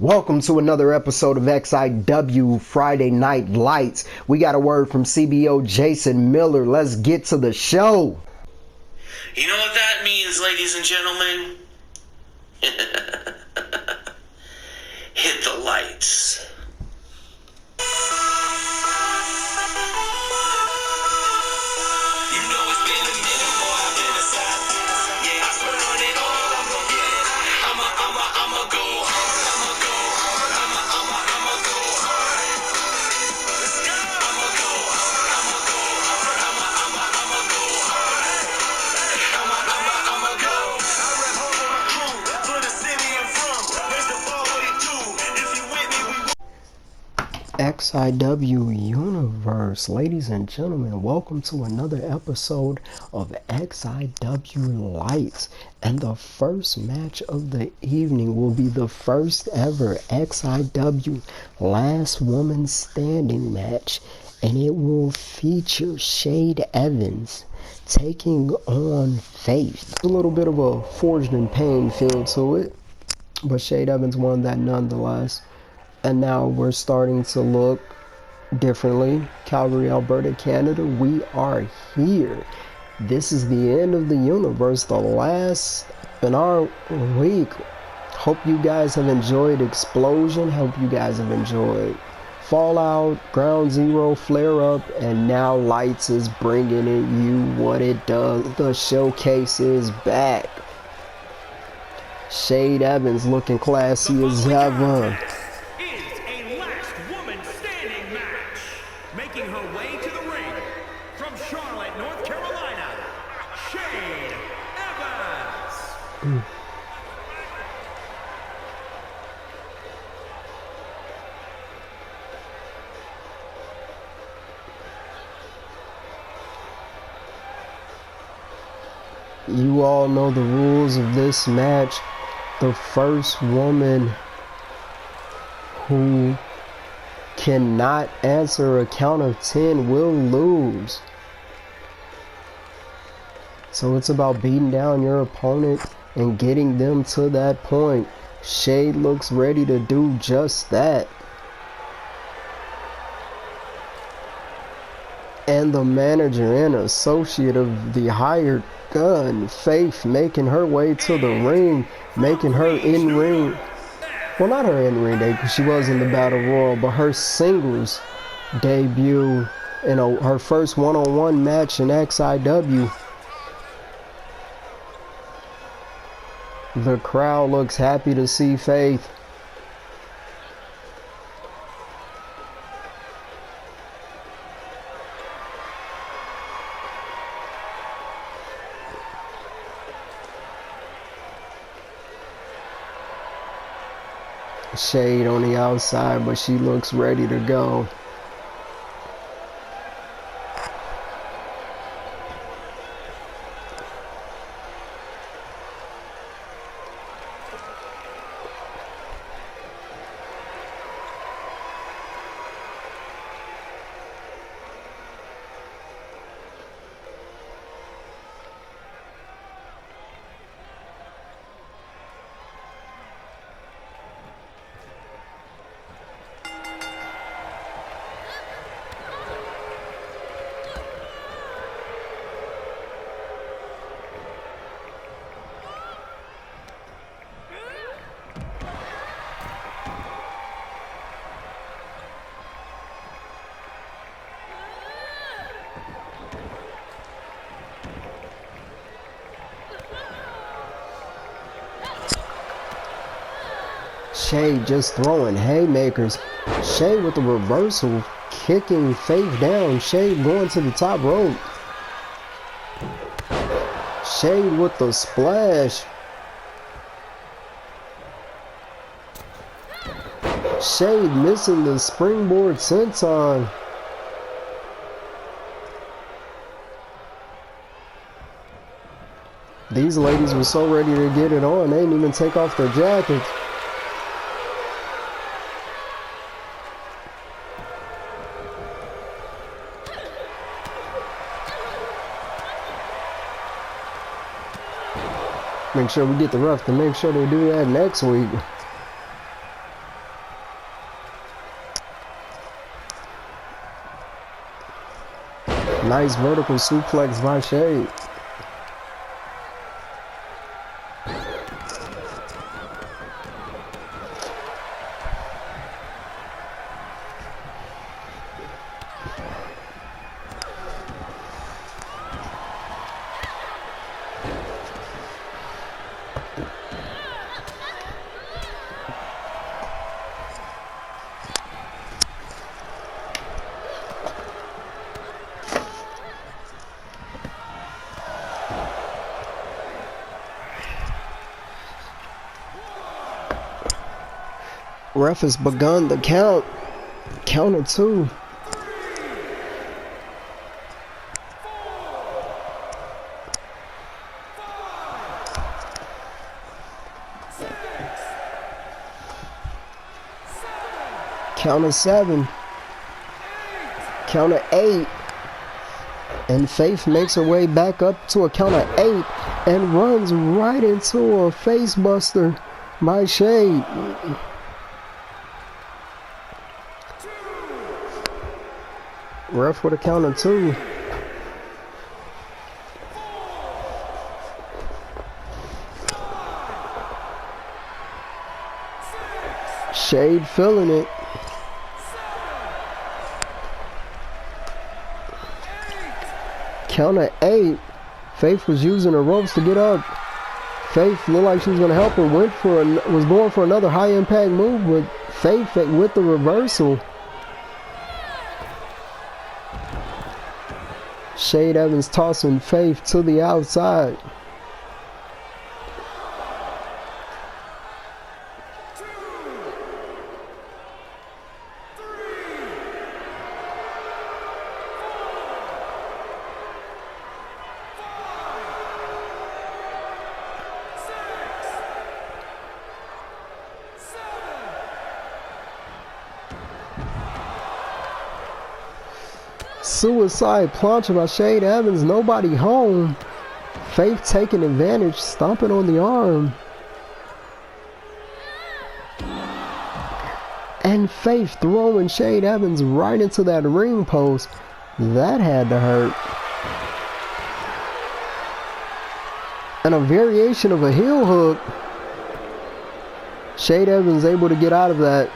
Welcome to another episode of XIW Friday Night Lights. We got a word from CBO Jason Miller. Let's get to the show. You know what that means, ladies and gentlemen? Hit the lights. XIW Universe, ladies and gentlemen, welcome to another episode of XIW Lights. And the first match of the evening will be the first ever XIW Last Woman Standing match, and it will feature Shade Evans taking on Faith. A little bit of a Forged in Pain feel to it, but Shade Evans won that nonetheless. And now we're starting to look differently. Calgary, Alberta, Canada, we are here. This is the end of the universe, the last in our week. Hope you guys have enjoyed Explosion. Hope you guys have enjoyed Fallout, Ground Zero, Flare Up, and now Lights is bringing you what it does. The showcase is back. Shade Evans looking classy as ever. Making her way to the ring from Charlotte, North Carolina, Shade Evans. You all know the rules of this match. The first woman who cannot answer a count of 10 will lose. So it's about beating down your opponent and getting them to that point. Shade looks ready to do just that. And the manager and associate of the hired gun, Faith, making her way to the ring, making her in-ring. Well, not her in-ring debut, because she was in the Battle Royal, but her singles debut in her first one-on-one match in XIW. The crowd looks happy to see Faith. Shade on the outside, but she looks ready to go. Shade just throwing haymakers. Shade with the reversal, kicking Faith down. Shade going to the top rope. Shade with the splash. Shade missing the springboard senton. These ladies were so ready to get it on, they didn't even take off their jackets. Make sure we get the ref to make sure they do that next week. Nice vertical suplex by Shade. Ref has begun the count. Counter 2. Counter 7. Counter 8. And Faith makes her way back up to a counter 8 and runs right into a face buster by Shade. Ref with a counter 2. Shade feeling it. Counter 8. Faith was using the ropes to get up. Faith looked like she was gonna help her. Was going for another high impact move, but Faith with the reversal. Shade Evans tossing Faith to the outside. Suicide plancha by Shade Evans. Nobody home. Faith taking advantage, stomping on the arm. And Faith throwing Shade Evans right into that ring post. That had to hurt. And a variation of a heel hook. Shade Evans able to get out of that.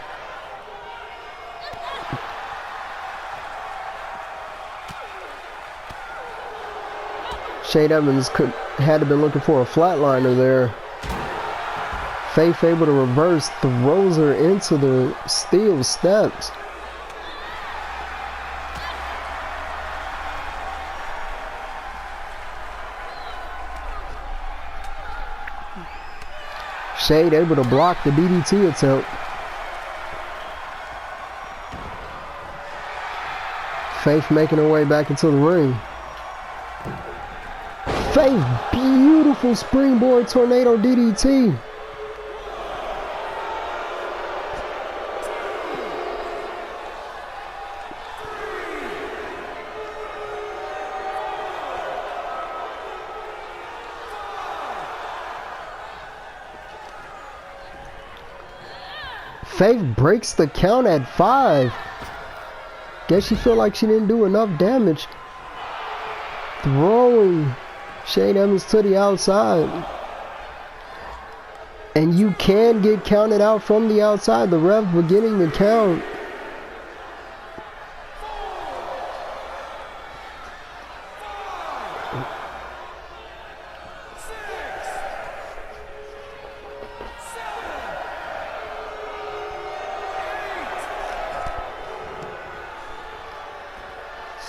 Shade Evans had to been looking for a flatliner there. Faith able to reverse, throws her into the steel steps. Shade able to block the DDT attempt. Faith making her way back into the ring. Faith, beautiful springboard tornado DDT. Faith breaks the count at 5. Guess she felt like she didn't do enough damage. Throwing Shade Evans to the outside. And you can get counted out from the outside. The ref beginning the count.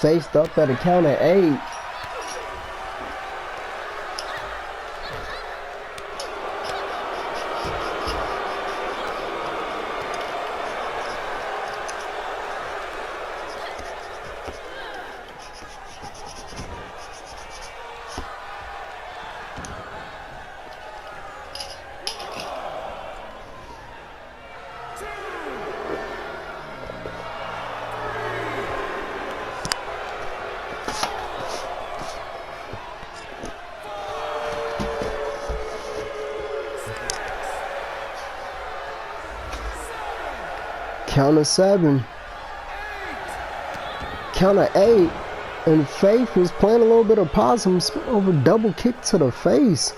Faced up at a count of 8. Count of 7. Count of 8. And Faith was playing a little bit of possum over double kick to the face.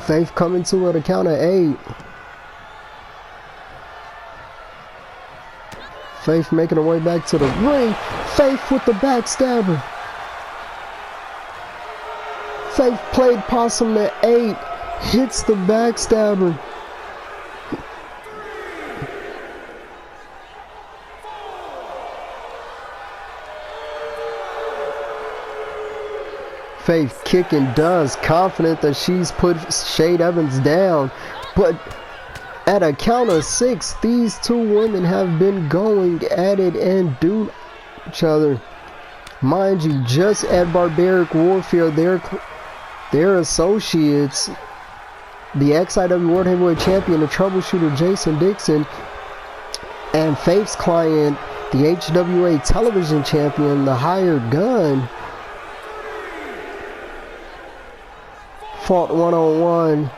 Faith coming to at a count of 8. Faith making her way back to the ring. Faith with the backstabber. Faith played possum at 8. Hits the backstabber. Faith kicking does, confident that she's put Shade Evans down. But at a count of 6, these two women have been going at it and do each other. Mind you, just at Barbaric Warfare, their associates, the XIW World Heavyweight Champion, the troubleshooter Jason Dixon, and Faith's client, the HWA Television Champion, the Hired Gun, fought one-on-one,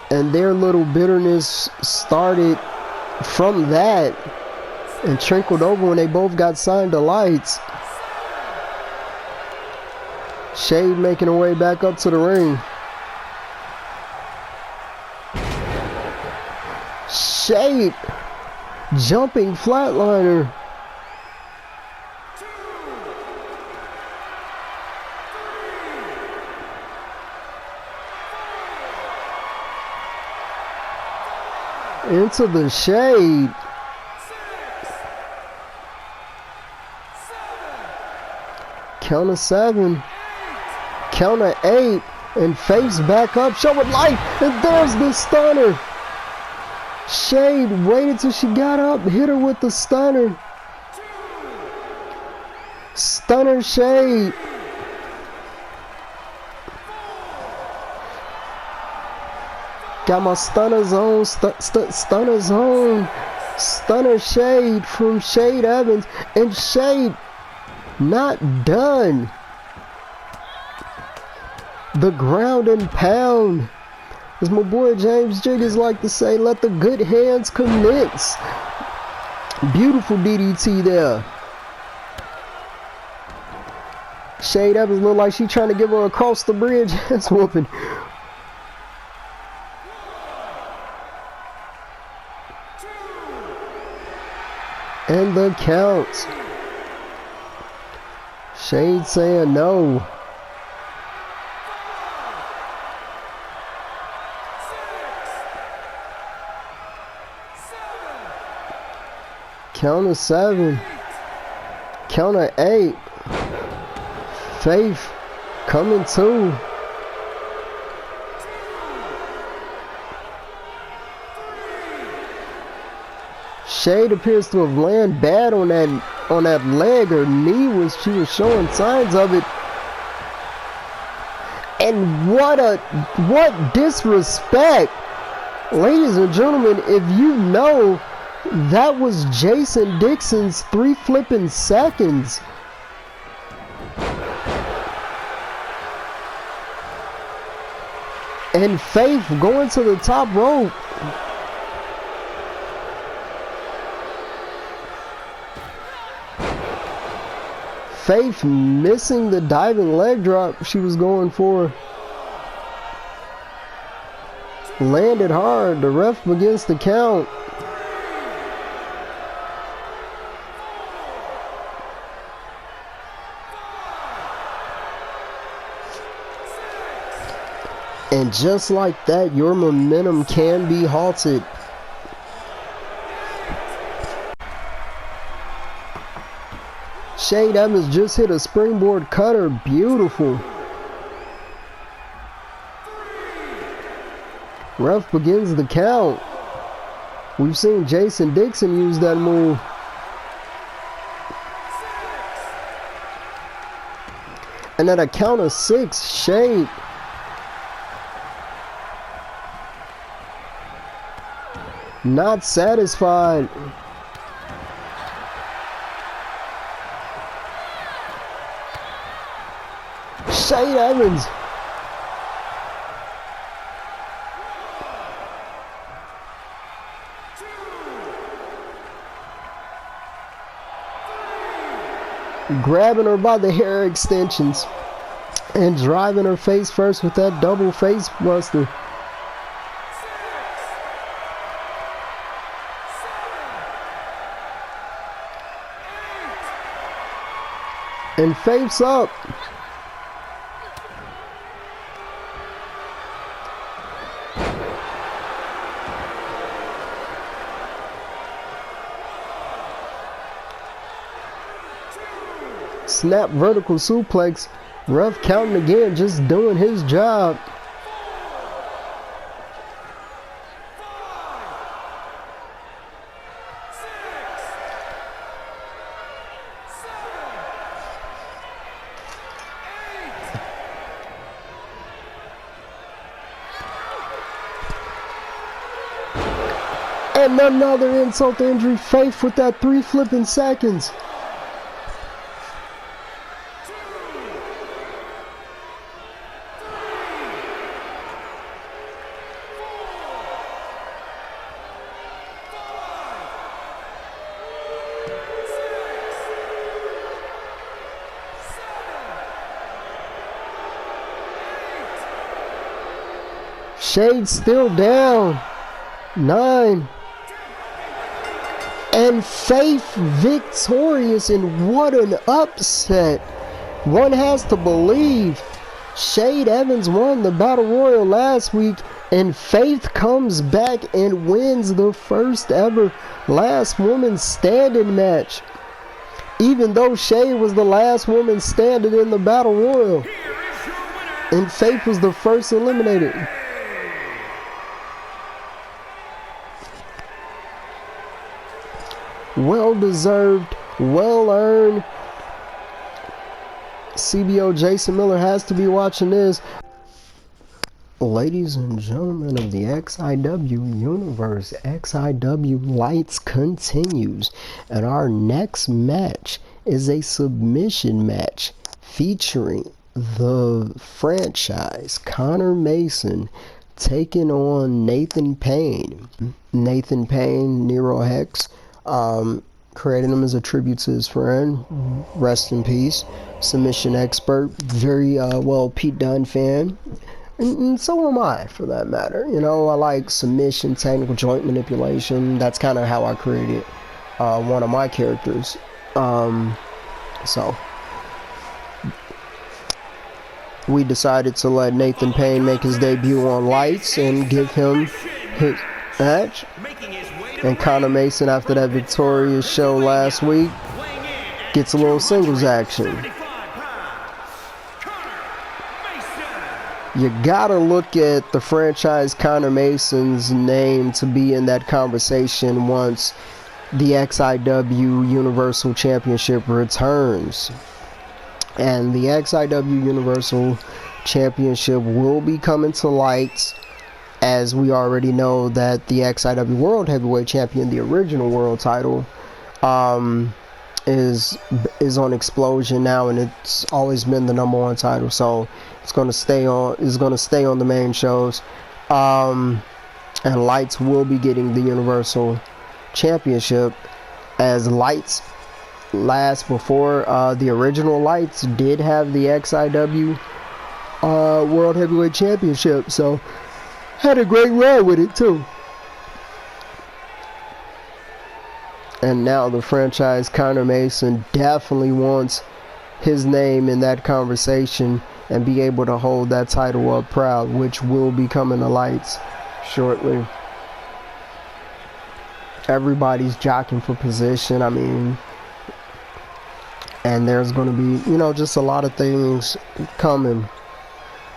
and their little bitterness started from that and trickled over when they both got signed to Lights. Shade making her way back up to the ring. Shade jumping flatliner. Into the Shade. Count of 7. Count of 8. And Faith's back up, showing life. And there's the stunner. Shade waited till she got up, hit her with the stunner. Stunner Shade. Got my stunner zone, stunner zone. Stunner Shade from Shade Evans. And Shade not done. The ground and pound. As my boy James Jiggers like to say, let the good hands commence. Beautiful DDT there. Shade Evans look like she trying to give her across the bridge. That's whooping. And the count. Shade saying no. Count of 7. Count of 8. Faith coming to. Shade appears to have landed bad on that leg or knee. She was showing signs of it. And what disrespect. Ladies and gentlemen, if you know, that was Jason Dixon's 3 flipping seconds. And Faith going to the top rope. Faith missing the diving leg drop she was going for. Landed hard. The ref begins to count. And just like that, your momentum can be halted. Shade Evans just hit a springboard cutter. Beautiful. Ref begins the count. We've seen Jason Dixon use that move. And at a count of 6, Shade not satisfied. Shade Evans. Grabbing her by the hair extensions and driving her face first with that double face buster. And Faith's up. Snap vertical suplex. Ref counting again, just doing his job. And another insult to injury. Faith with that 3 flipping seconds. Shade still down. 9. And Faith victorious, and what an upset. One has to believe. Shade Evans won the Battle Royal last week, and Faith comes back and wins the first ever last woman standing match. Even though Shade was the last woman standing in the Battle Royal. And Faith was the first eliminated. Well deserved, well earned. CBO Jason Miller has to be watching this. Ladies and gentlemen of the XIW universe, XIW Lights continues. And our next match is a submission match featuring the franchise Connor Mason taking on Nathan Payne. Nathan Payne, Nero Hex. Creating him as a tribute to his friend. Rest in peace. Submission expert. Very well Pete Dunne fan. And so am I, for that matter. You know, I like submission, technical joint manipulation. That's kind of how I created one of my characters. So we decided to let Nathan Payne make his debut on Lights and give him his match. And Connor Mason, after that victorious show last week, gets a little singles action. You gotta look at the franchise Connor Mason's name to be in that conversation once the XIW Universal Championship returns. And the XIW Universal Championship will be coming to Lights, as we already know that the XIW World Heavyweight Champion, the original world title, is on Explosion now, and it's always been the #1 title, so it's going to stay on the main shows. And Lights will be getting the Universal Championship, as Lights before the original Lights did have the XIW World Heavyweight Championship, so had a great run with it too. And now the franchise Connor Mason definitely wants his name in that conversation. and be able to hold that title up proud, which will be coming to lights shortly. Everybody's jockeying for position. I mean, and there's going to be, you know, just a lot of things coming.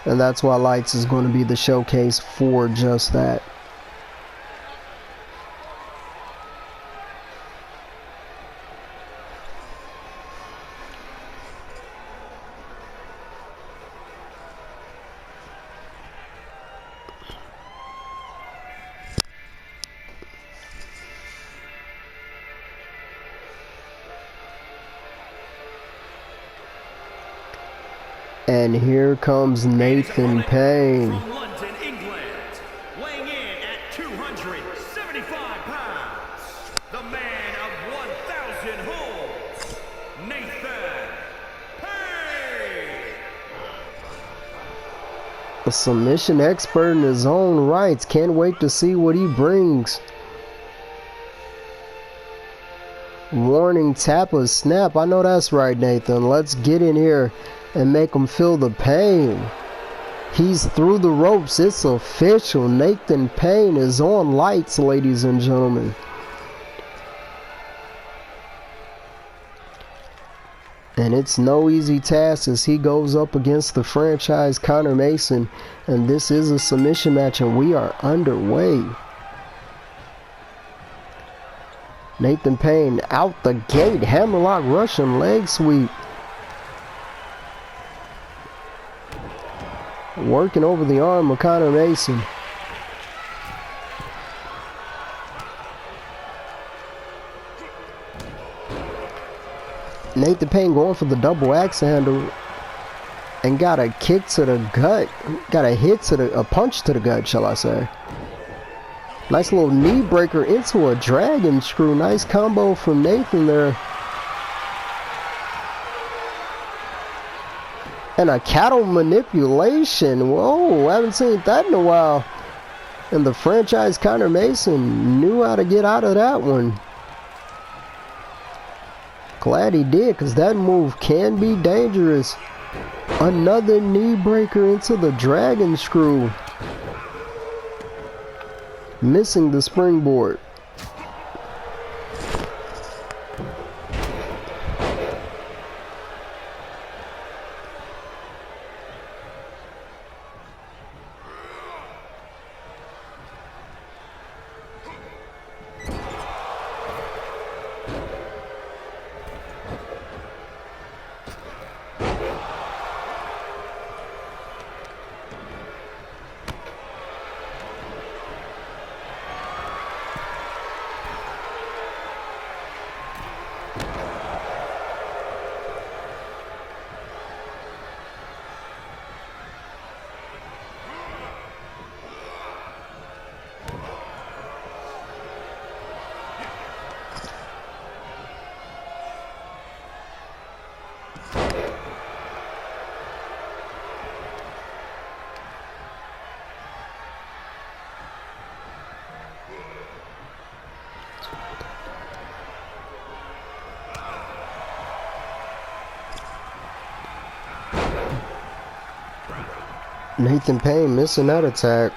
And that's why Lights is going to be the showcase for just that. And here comes Nathan Payne. From London, England, weighing in at 275 pounds, the man of 1,000 holds, Nathan Payne. A submission expert in his own rights. Can't wait to see what he brings. Warning, tap or snap. I know that's right, Nathan. Let's get in here and make him feel the pain. He's through the ropes. It's official. Nathan Payne is on Lights, ladies and gentlemen. And it's no easy task as he goes up against the franchise Connor Mason. And this is a submission match, and we are underway. Nathan Payne out the gate. Hammerlock Russian leg sweep. Working over the arm of Connor Mason. Nathan Payne going for the double axe handle and got a kick to the gut. Got a hit to a punch to the gut, shall I say. Nice little knee breaker into a dragon screw. Nice combo from Nathan there. And a cattle manipulation. Whoa, haven't seen that in a while. And the franchise Connor Mason knew how to get out of that one. Glad he did, because that move can be dangerous. Another knee breaker into the dragon screw. Missing the springboard. Nathan Payne missing that attack.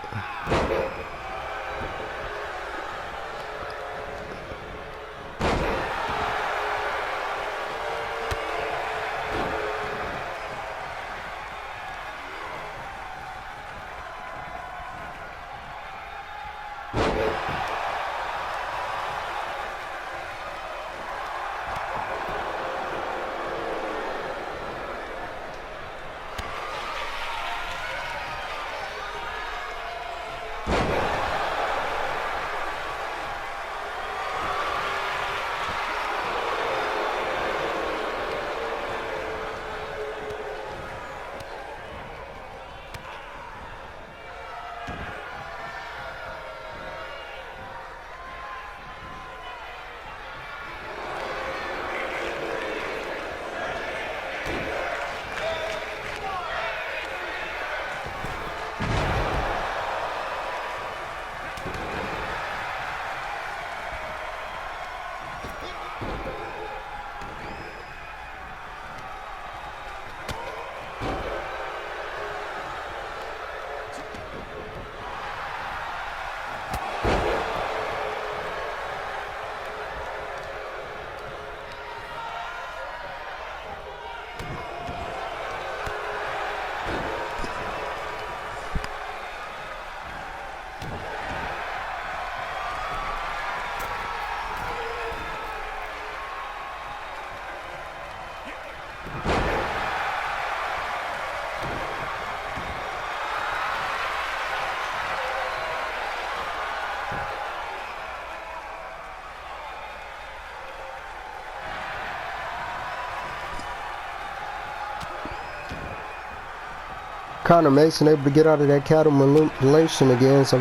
Connor Mason able to get out of that cattle manipulation again. So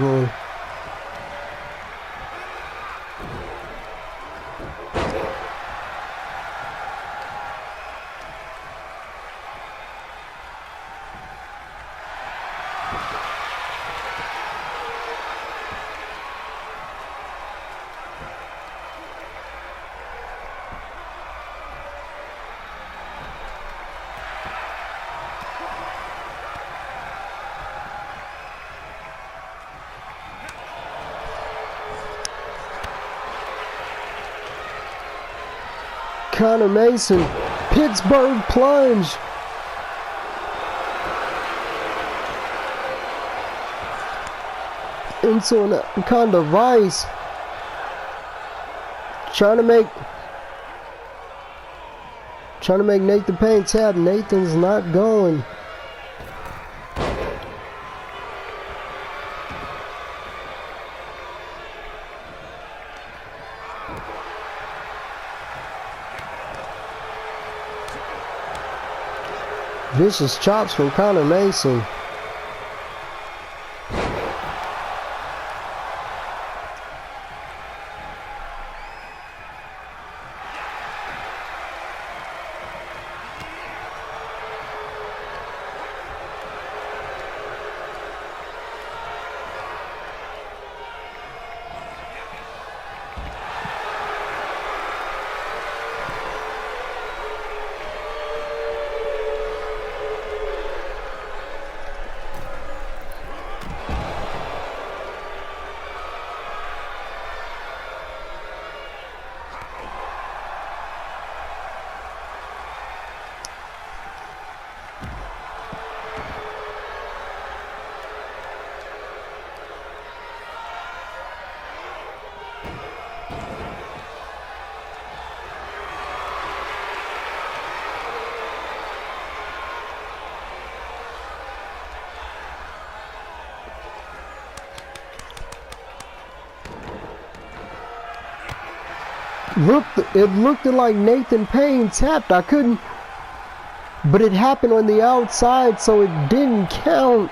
Connor Mason, Pittsburgh plunge. Into an anaconda vice. Trying to make Nathan Payne tap. Nathan's not going. Vicious chops from Connor Mason. It looked like Nathan Payne tapped. I couldn't, but it happened on the outside, so it didn't count.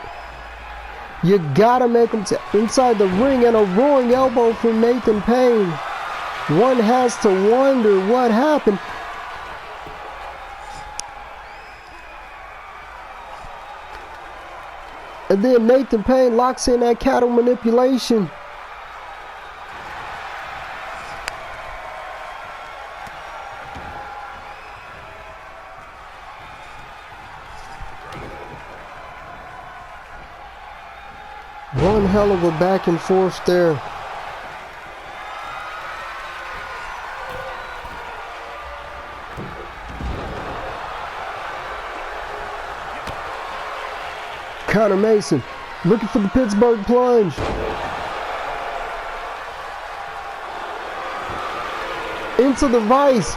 You gotta make him inside the ring, and a rolling elbow from Nathan Payne. One has to wonder what happened. And then Nathan Payne locks in that cattle manipulation. One hell of a back and forth there. Connor Mason looking for the Pittsburgh plunge. Into the vice.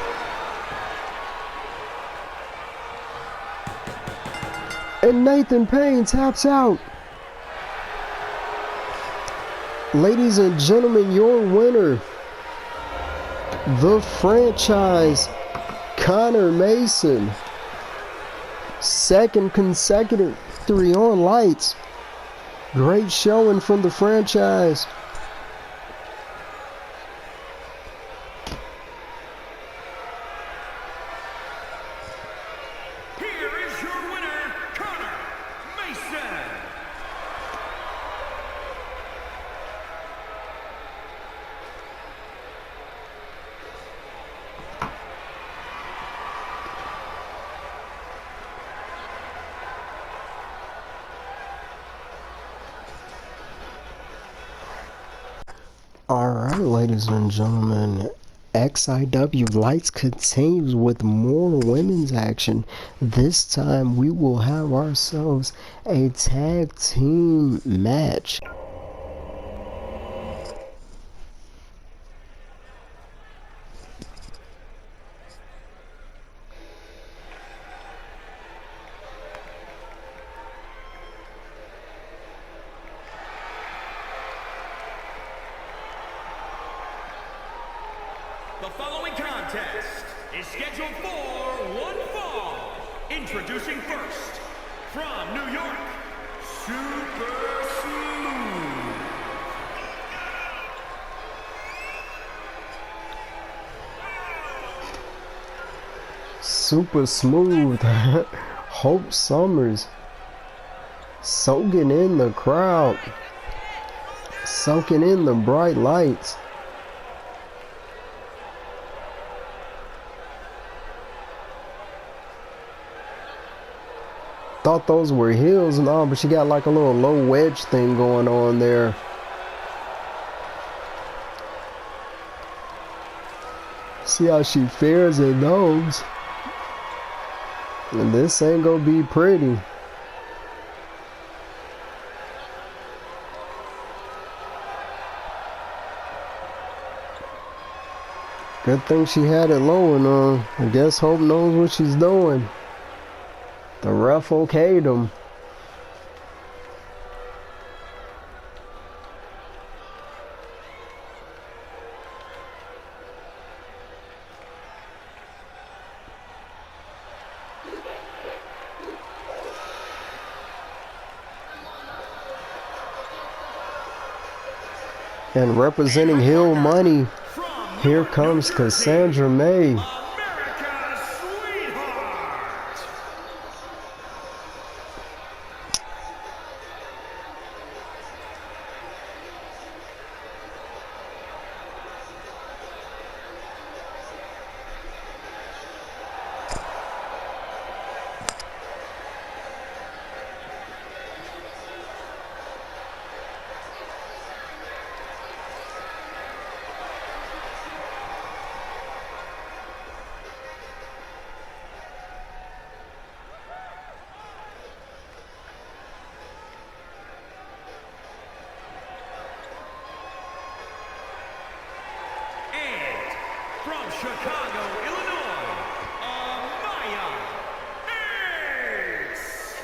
And Nathan Payne taps out. Ladies and gentlemen, your winner, the franchise, Connor Mason. Second consecutive 3 on lights. Great showing from the franchise. Here is your winner, Connor Mason. Alright, ladies and gentlemen, XIW Lights continues with more women's action. This time we will have ourselves a tag team match. The following contest is scheduled for one fall. Introducing first, from New York, Super Smooth. Super Smooth. Hope Summers soaking in the crowd, soaking in the bright lights. Thought those were heels, no, but she got like a little low wedge thing going on there. See how she fares in those. And this ain't gonna be pretty. Good thing she had it low enough. I guess Hope knows what she's doing. The ref okayed him. And representing Hill Money, here comes Cassandra May. America's sweetheart. And from Chicago, Illinois, Amaya Ace.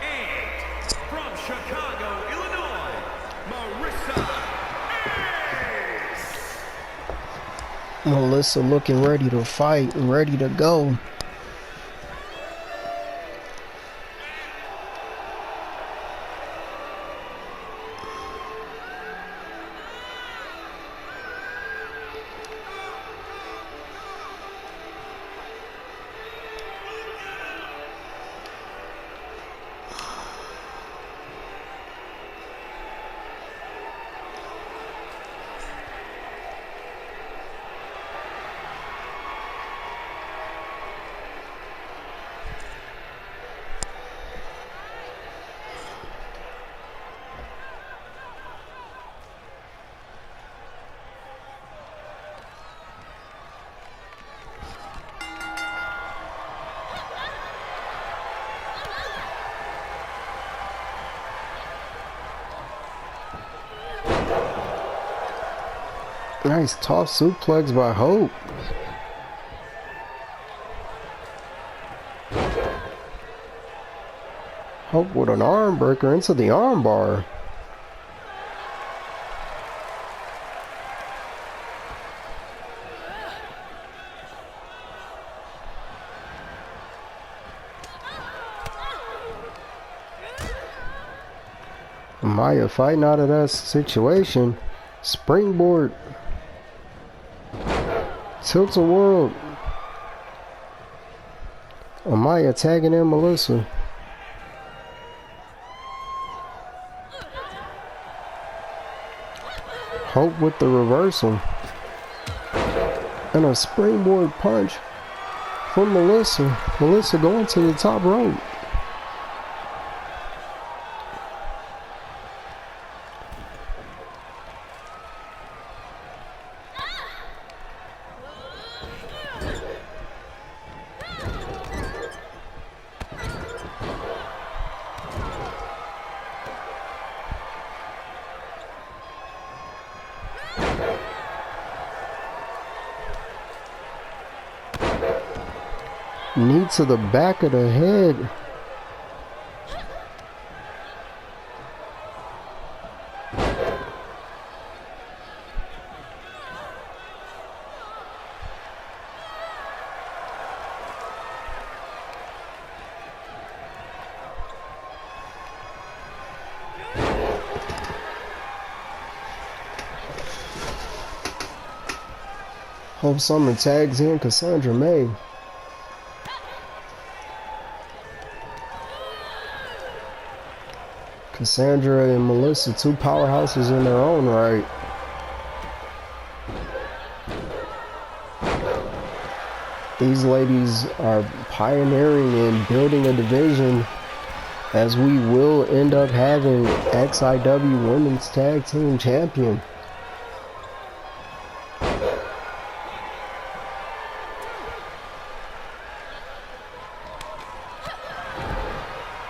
And from Chicago, Illinois, Marissa Ace. Melissa looking ready to fight and ready to go. Nice toss suplex by Hope. Hope with an arm breaker into the armbar. Maya fighting out of that situation. Springboard. Tilt-a-whirl. Amaya tagging in Melissa. Hope with the reversal. And a springboard punch from Melissa. Melissa going to the top rope. Knee to the back of the head. Hope Summer tags in Cassandra May. Cassandra and Melissa, two powerhouses in their own right. These ladies are pioneering and building a division, as we will end up having XIW Women's Tag Team Champion.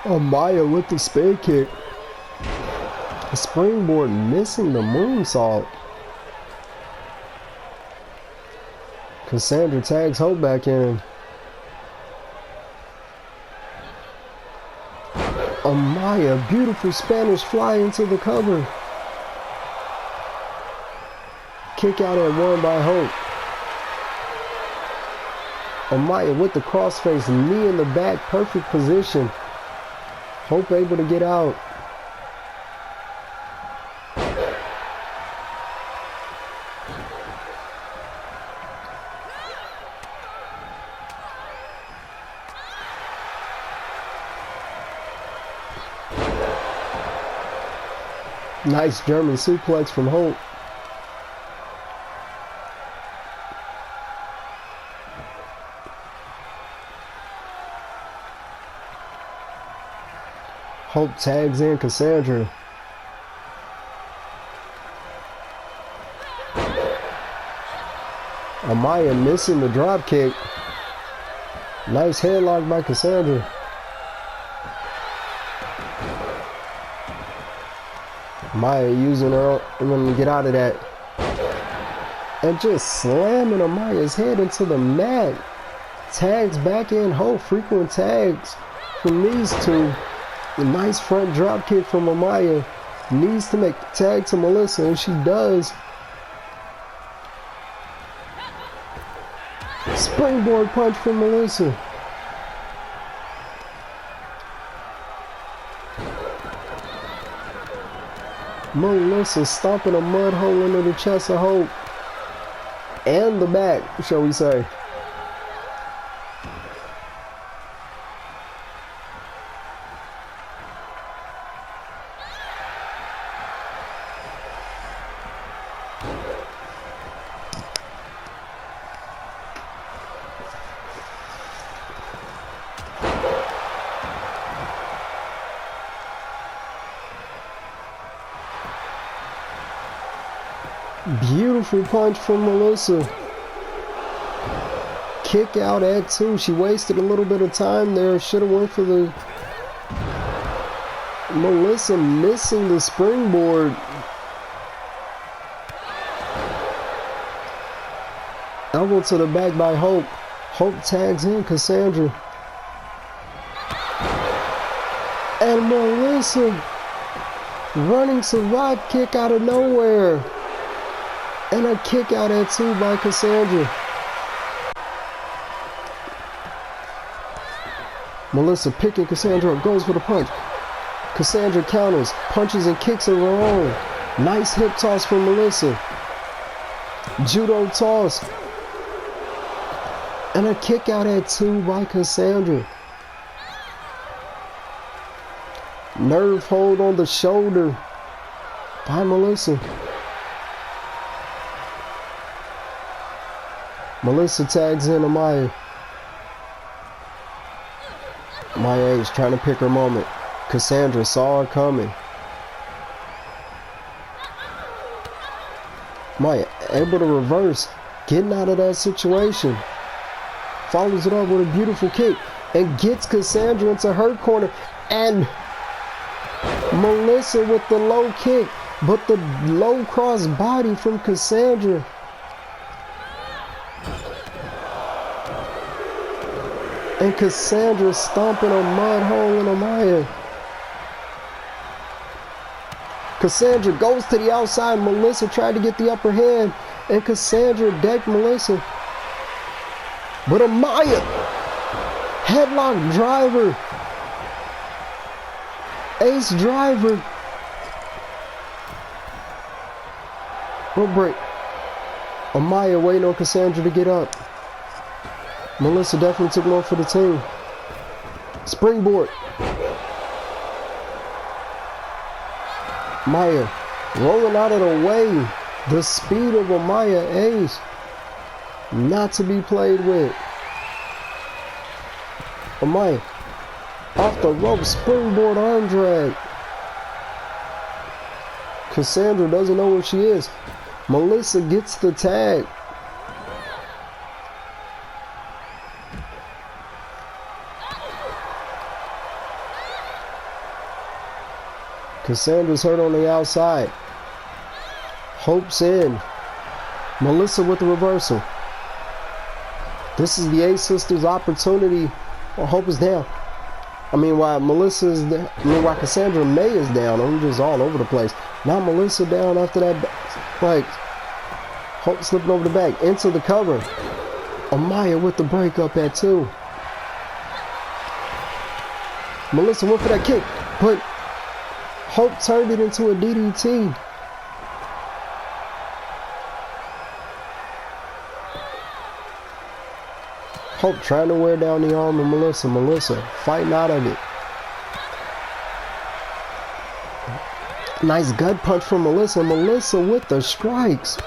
Amaya with the spin kick. The springboard missing the moonsault. Cassandra tags Hope back in. Amaya, beautiful Spanish fly into the cover. Kick out at one by Hope. Amaya with the crossface, knee in the back, perfect position. Hope able to get out. Nice German suplex from Hope. Hope tags in Cassandra. Amaya missing the drop kick. Nice headlock by Cassandra. Amaya using her to get out of that. And just slamming Amaya's head into the mat. Tags back in Hope. Frequent tags from these two. A nice front drop kick from Amaya. Needs to make the tag to Melissa, and she does. Springboard punch from Melissa. Melissa stomping a mud hole into the chest of Hope. And the back, shall we say. Beautiful punch from Melissa. Kick out at two. She wasted a little bit of time there. Should have went for the... Melissa missing the springboard. Elbow to the back by Hope. Hope tags in Cassandra. And Melissa running survive kick out of nowhere. And a kick out at two by Cassandra. Melissa picking Cassandra up, goes for the punch. Cassandra counters, punches and kicks of her own. Nice hip toss from Melissa. Judo toss. And a kick out at two by Cassandra. Nerve hold on the shoulder by Melissa. Melissa tags in Amaya. Amaya is trying to pick her moment. Cassandra saw her coming. Amaya able to reverse, getting out of that situation. Follows it up with a beautiful kick and gets Cassandra into her corner. And Melissa with the low kick, but the low cross body from Cassandra. And Cassandra stomping a mud hole in Amaya. Cassandra goes to the outside. Melissa tried to get the upper hand. And Cassandra decked Melissa. But Amaya, headlock driver. Ace driver. Rope break. Amaya waiting on Cassandra to get up. Melissa definitely took one for the team. Springboard. Amaya rolling out of the way. The speed of Amaya Ace. Not to be played with. Amaya off the rope. Springboard arm drag. Cassandra doesn't know where she is. Melissa gets the tag. Cassandra's hurt on the outside. Hope's in. Melissa with the reversal. This is the Ace Sisters' opportunity. Well, Hope is down. While Cassandra May is down. I'm just all over the place. Now Melissa down after that. Like, Hope slipping over the back. Into the cover. Amaya with the breakup at 2. Melissa went for that kick. But Hope turned it into a DDT. Hope trying to wear down the arm of Melissa. Melissa fighting out of it. Nice gut punch from Melissa. Melissa with the strikes.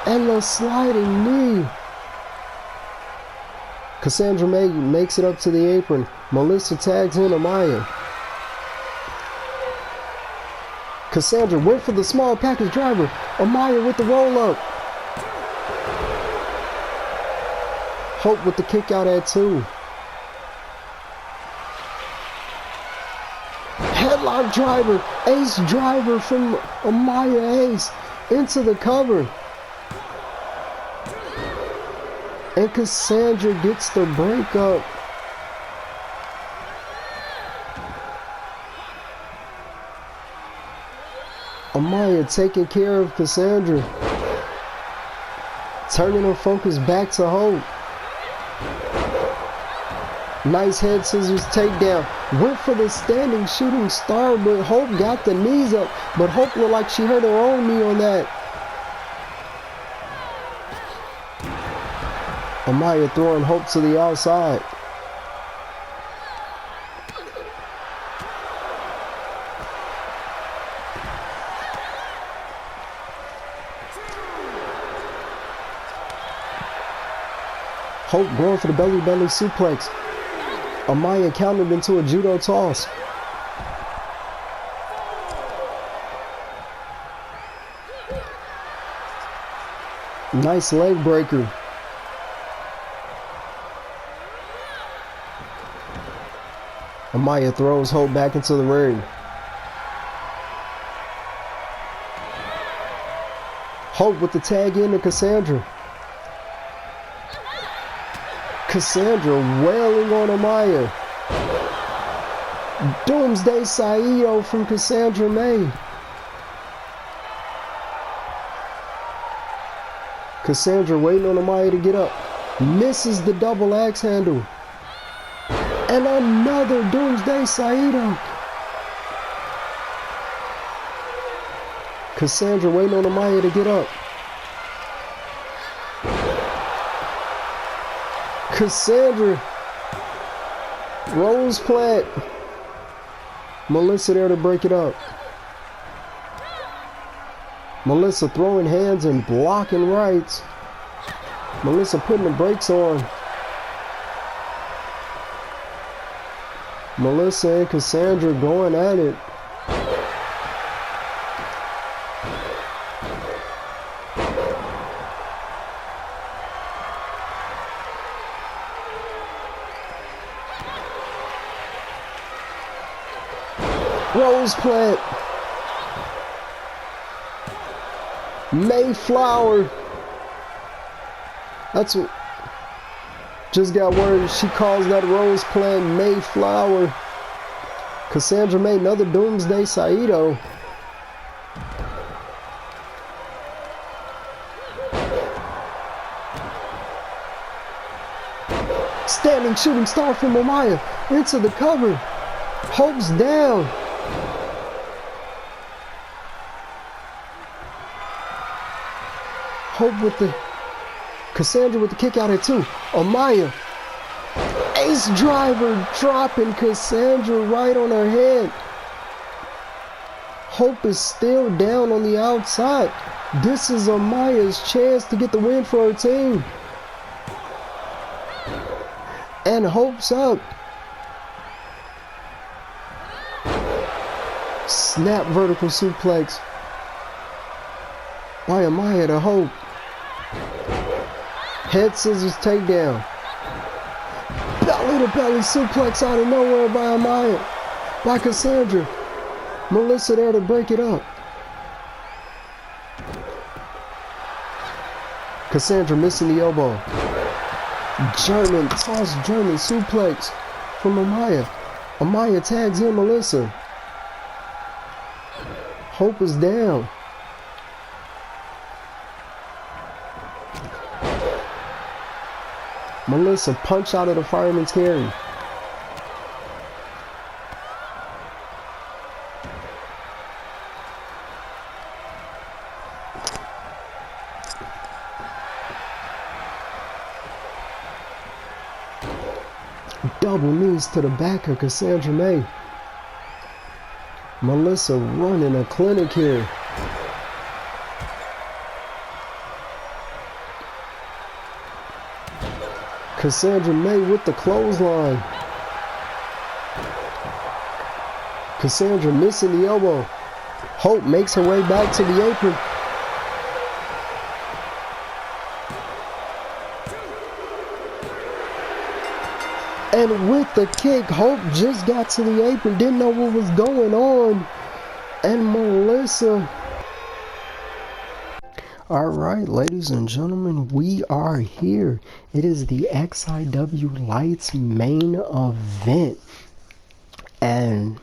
And the sliding knee. Cassandra May makes it up to the apron. Melissa tags in Amaya. Cassandra went for the small package driver. Amaya with the roll up. Hope with the kick out at 2. Headlock driver. Ace driver from Amaya Ace into the cover. And Cassandra gets the breakup. Amaya taking care of Cassandra. Turning her focus back to Hope. Nice head scissors takedown. Went for the standing shooting star, but Hope got the knees up. But Hope looked like she hurt her own knee on that. Amaya throwing Hope to the outside. Hope going for the belly suplex. Amaya countered into a judo toss. Nice leg breaker. Amaya throws Hope back into the ring. Hope with the tag in to Cassandra. Cassandra wailing on Amaya. Doomsday Saito from Cassandra May. Cassandra waiting on Amaya to get up. Misses the double axe handle. And another Doomsday Saito. Cassandra waiting on Amaya to get up. Cassandra. Rose plant. Melissa there to break it up. Melissa throwing hands and blocking rights. Melissa putting the brakes on. Melissa and Cassandra going at it. Rose plant. Mayflower. That's what. Just got word she calls that rose plant Mayflower. Cassandra May, another Doomsday Saito. Standing shooting star from Amaya into the cover. Hope's down. Hope with the Cassandra with the kick out at 2. Amaya. Ace driver dropping Cassandra right on her head. Hope is still down on the outside. This is Amaya's chance to get the win for her team. And Hope's up. Snap vertical suplex by Amaya to Hope. Head scissors takedown. Belly to belly suplex out of nowhere by Amaya. By Cassandra. Melissa there to break it up. Cassandra missing the elbow. German suplex from Amaya. Amaya tags in Melissa. Hope is down. Melissa punch out of the fireman's carry. Double knees to the back of Cassandra May. Melissa running a clinic here. Cassandra May with the clothesline. Cassandra missing the elbow. Hope makes her way back to the apron. And with the kick, Hope just got to the apron, didn't know what was going on. And Melissa. Alright, ladies and gentlemen, we are here. It is the XIW Lights main event. And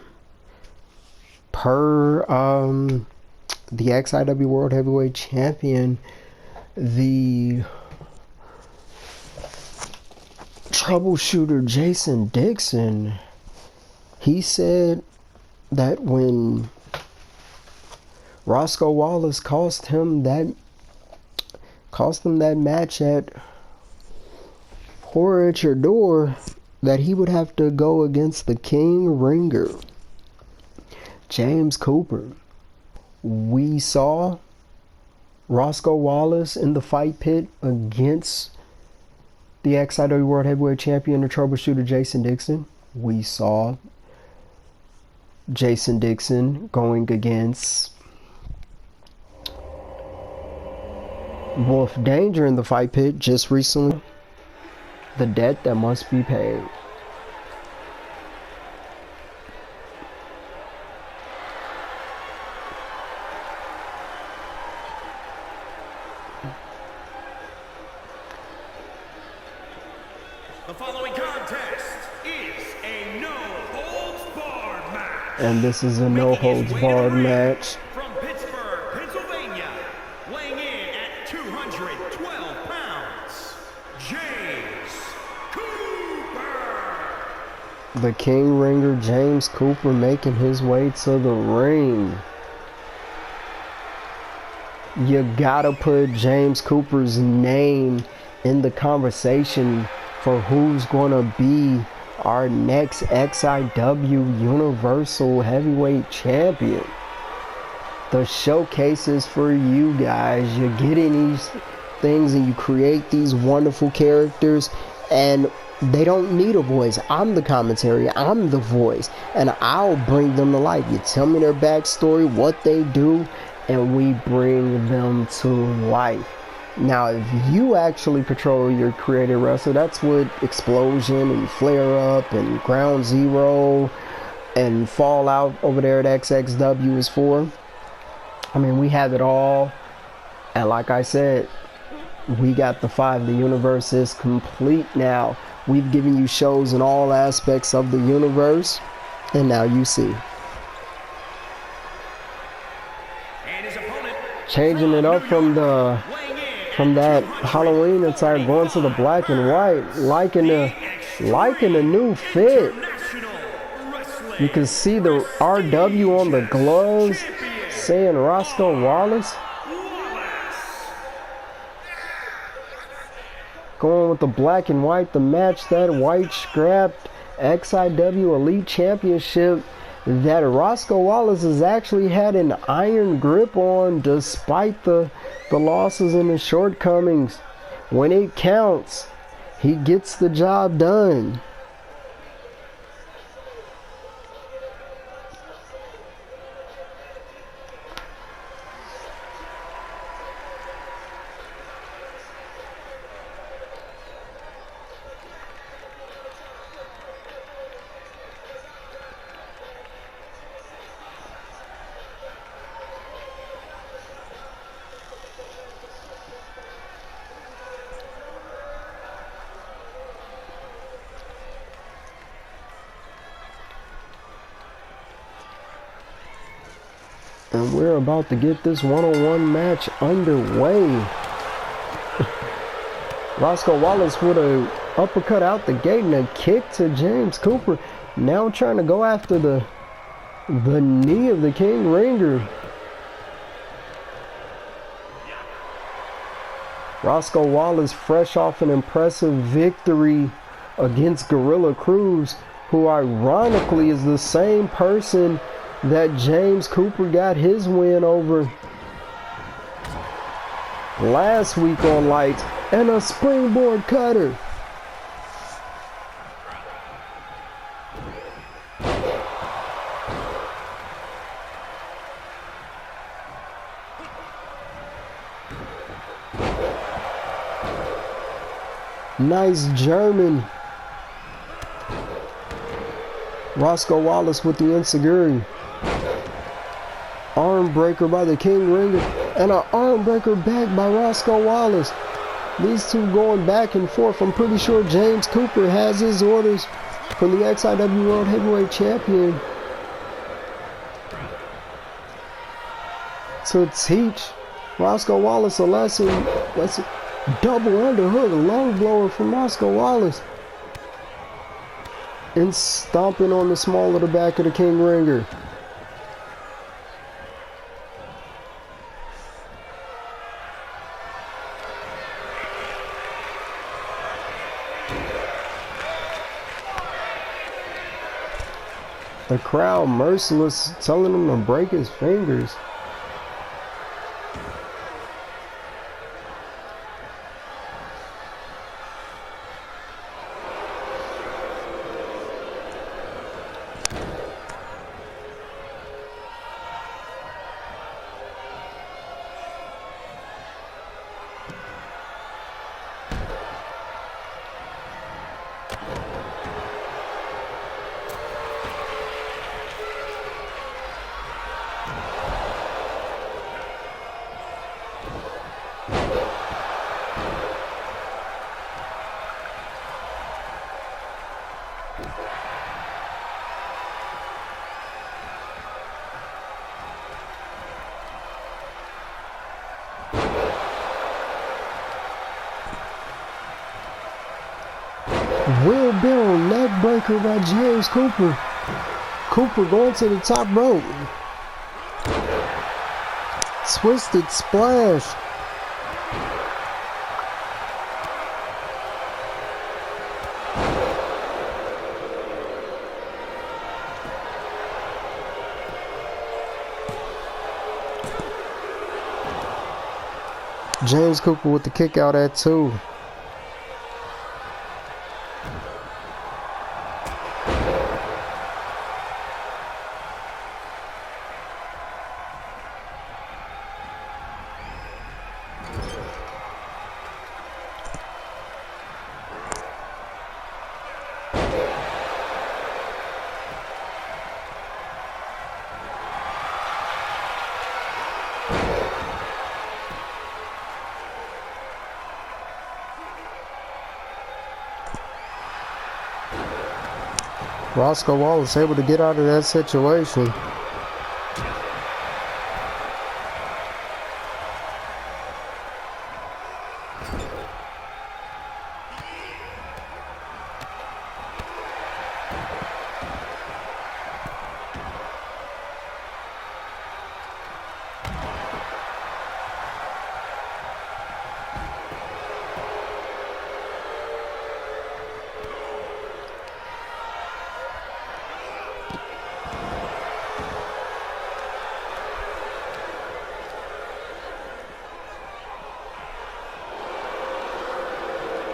per the XIW World Heavyweight Champion, the troubleshooter Jason Dixon, he said that when Roscoe Wallace cost him that match at Horror at Your Door, that he would have to go against the King Ringer, James Cooper. We saw Roscoe Wallace in the fight pit against the XIW World Heavyweight Champion, the troubleshooter Jason Dixon. We saw Jason Dixon going against Wolf Danger in the fight pit just recently. The debt that must be paid. The following contest is a no-holds-barred match. And this is a no-holds-barred match. From Pittsburgh, Pennsylvania, weighing in at 212 pounds, James Cooper. The King Ringer, James Cooper, making his way to the ring. You gotta put James Cooper's name in the conversation for who's gonna be our next XIW Universal Heavyweight Champion. The showcase is for you guys. You're getting these things and you create these wonderful characters, and they don't need a voice. I'm the commentary, I'm the voice, and I'll bring them to life. You tell me their backstory, what they do, and we bring them to life. Now, if you actually patrol your creative wrestler, that's what Explosion and Flare Up and Ground Zero and Fallout over there at XXW is for. I mean, we have it all. And like I said, we got the 5. The universe is complete now. We've given you shows in all aspects of the universe, and now you see. Changing it up from that Halloween attire, going to the black and white, liking the new fit. You can see the RW on the gloves, saying Roscoe Wallace. Going with the black and white to match that white scrapped XIW Elite Championship that Roscoe Wallace has actually had an iron grip on despite the losses and the shortcomings. When it counts, he gets the job done. And we're about to get this one-on-one match underway. Roscoe Wallace with a uppercut out the gate and a kick to James Cooper. Now trying to go after the knee of the King Ringer. Roscoe Wallace fresh off an impressive victory against Gorilla Cruz, who ironically is the same person that James Cooper got his win over last week on Lights, and a springboard cutter. Nice German. Roscoe Wallace with the enziguri. Arm breaker by the King Ringer, and an arm breaker back by Roscoe Wallace. These two going back and forth. I'm pretty sure James Cooper has his orders from the XIW World Heavyweight Champion to teach Roscoe Wallace a lesson. That's a double underhook, a long blower from Roscoe Wallace. And stomping on the small of the back of the King Ringer. The crowd merciless, telling him to break his fingers. Wheelbarrow neck breaker by James Cooper. Cooper going to the top rope. Twisted splash. James Cooper with the kick out at 2. Roscoe Wallace able to get out of that situation.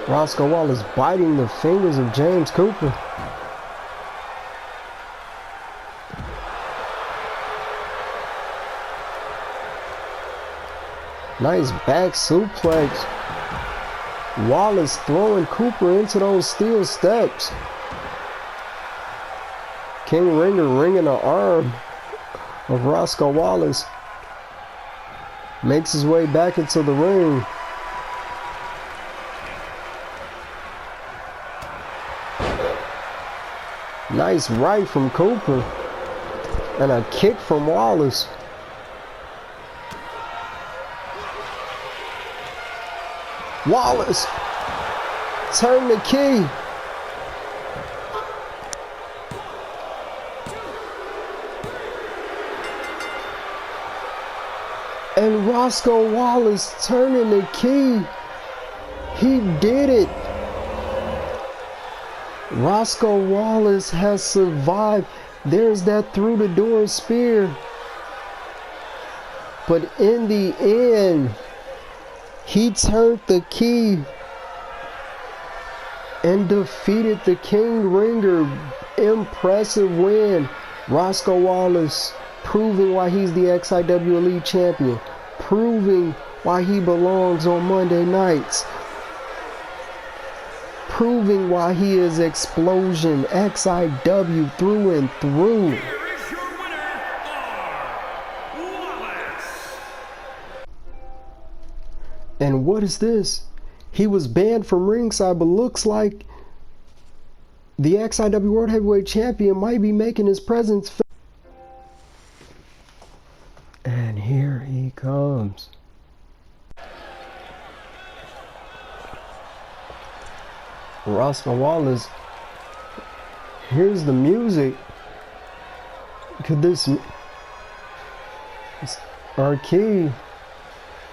Roscoe Wallace biting the fingers of James Cooper. Nice back suplex. Wallace throwing Cooper into those steel steps. King Ringer ringing the arm of Roscoe Wallace. Makes his way back into the ring. Nice right from Cooper. And a kick from Wallace. Wallace. Turn the key. And Roscoe Wallace turning the key. He did it. Roscoe Wallace has survived. There's that through the door spear. But in the end, he turned the key and defeated the King Ringer. Impressive win. Roscoe Wallace proving why he's the XIW Elite Champion. Proving why he belongs on Monday nights. Proving why he is Explosion XIW through and through. Here is your winner, R. Wallace. And what is this? He was banned from ringside, but looks like the XIW World Heavyweight Champion might be making his presence felt. And here he comes. Roscoe Wallace. Here's the music. Could this our key?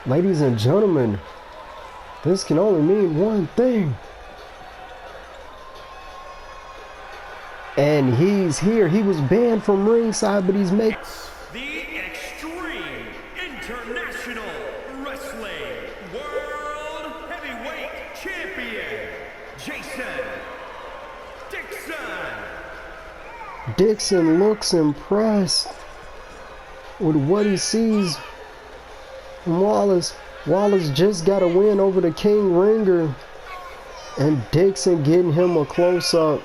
Ladies and gentlemen, this can only mean one thing. And he's here. He was banned from ringside, but he's making The Extreme International Wrestling World Heavyweight Champion, Jason Dixon. Dixon looks impressed with what he sees from Wallace. Wallace just got a win over the King Ringer, and Dixon getting him a close-up.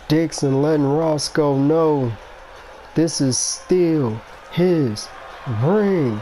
Dixon letting Roscoe know this is still his ring.